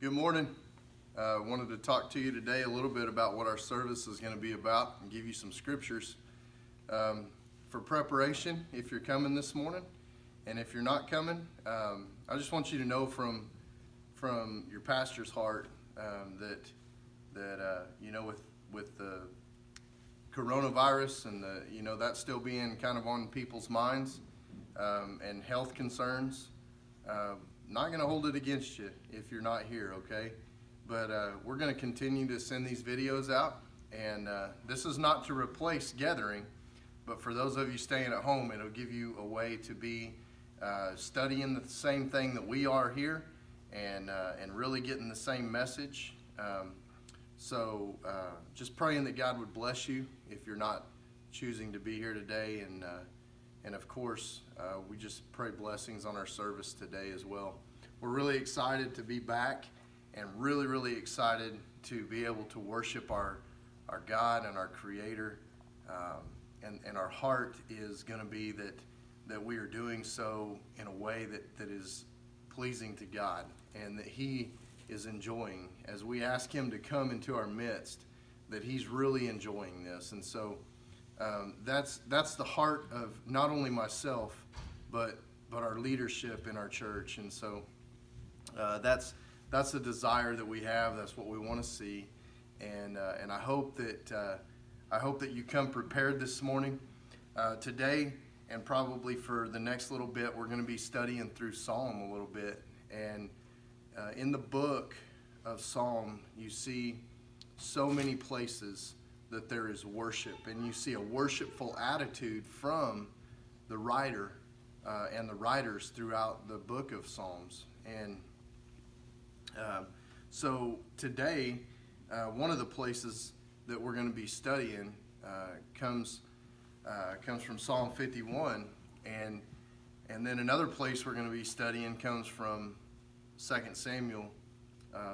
Good morning. Wanted to talk to you today a little bit about what our service is going to be about and give you some scriptures for preparation if you're coming this morning. And if you're not coming, I just want you to know from your pastor's heart that with the coronavirus and that still being kind of on people's minds and health concerns. Not going to hold it against you if you're not here, okay? But we're going to continue to send these videos out, and this is not to replace gathering, but for those of you staying at home, it'll give you a way to be studying the same thing that we are here, and really getting the same message. So just praying that God would bless you if you're not choosing to be here today, and of course, we just pray blessings on our service today as well. We're really excited to be back and really, really excited to be able to worship our God and our Creator. And our heart is going to be that we are doing so in a way that is pleasing to God and that He is enjoying. As we ask Him to come into our midst, that He's really enjoying this. And so that's the heart of not only myself, but our leadership in our church. And so that's the desire that we have. That's what we want to see. And I hope that you come prepared this morning. Today, and probably for the next little bit, we're going to be studying through Psalm a little bit. And in the book of Psalm, you see so many places that there is worship, and you see a worshipful attitude from the writer and the writers throughout the book of Psalms. And so today, one of the places that we're going to be studying comes from Psalm 51, and then another place we're going to be studying comes from 2 Samuel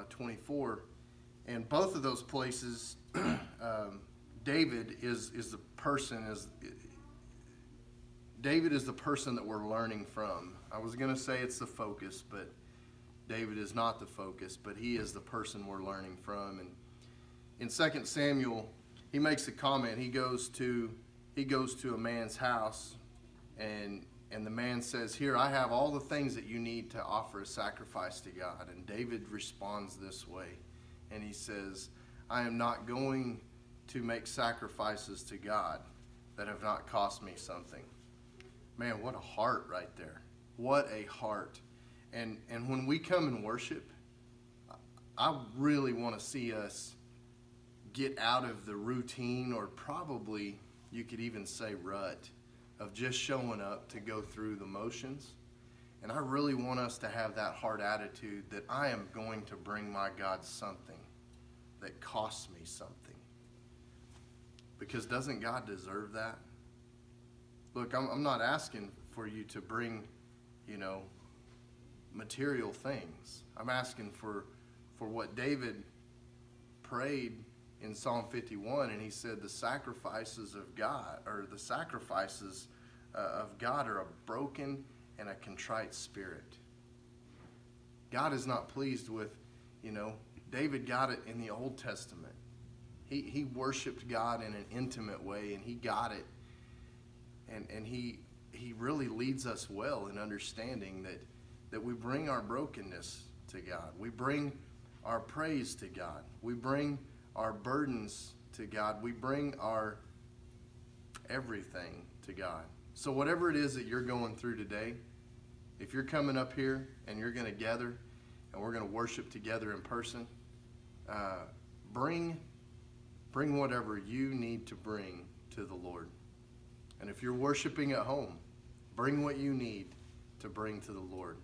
24, and both of those places. David is the person that we're learning from. I was going to say it's the focus, but David is not the focus, but he is the person we're learning from. And in 2 Samuel, he makes a comment. He goes to a man's house, and the man says, "Here, I have all the things that you need to offer a sacrifice to God." And David responds this way, and he says, "I am not going to make sacrifices to God that have not cost me something." Man, what a heart right there. What a heart. And when we come and worship, I really want to see us get out of the routine, or probably you could even say rut, of just showing up to go through the motions. And I really want us to have that heart attitude that I am going to bring my God something that costs me something. Because doesn't God deserve that? Look, I'm not asking for you to bring, material things. I'm asking for what David prayed in Psalm 51, and he said the sacrifices of God, or the sacrifices of God, are a broken and a contrite spirit. God is not pleased with, David got it in the Old Testament. He worshiped God in an intimate way, and he got it. And he really leads us well in understanding that we bring our brokenness to God. We bring our praise to God. We bring our burdens to God. We bring our everything to God. So whatever it is that you're going through today, if you're coming up here and you're going to gather and we're going to worship together in person, bring whatever you need to bring to the Lord. And if you're worshiping at home, bring what you need to bring to the Lord.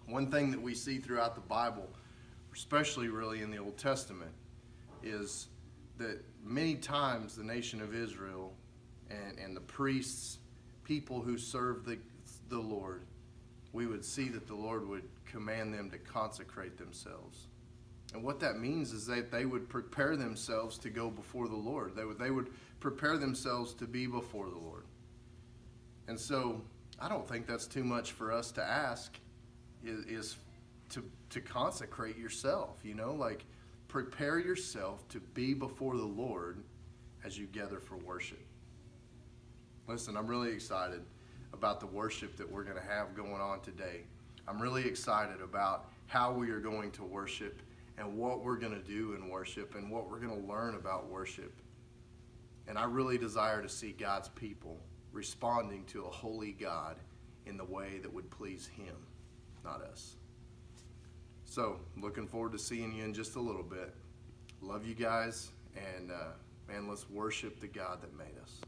One thing that we see throughout the Bible, especially really in the Old Testament, is that many times the nation of Israel and the priests, people who served the Lord, we would see that the Lord would command them to consecrate themselves. And what that means is that they would prepare themselves to go before the Lord. They would prepare themselves to be before the Lord. And so I don't think that's too much for us to ask, is to consecrate yourself, you know, like prepare yourself to be before the Lord as you gather for worship. Listen, I'm really excited about the worship that we're going to have going on today. I'm really excited about how we are going to worship and what we're going to do in worship and what we're going to learn about worship. And I really desire to see God's people responding to a holy God in the way that would please Him, not us. So, looking forward to seeing you in just a little bit. Love you guys, and man, let's worship the God that made us.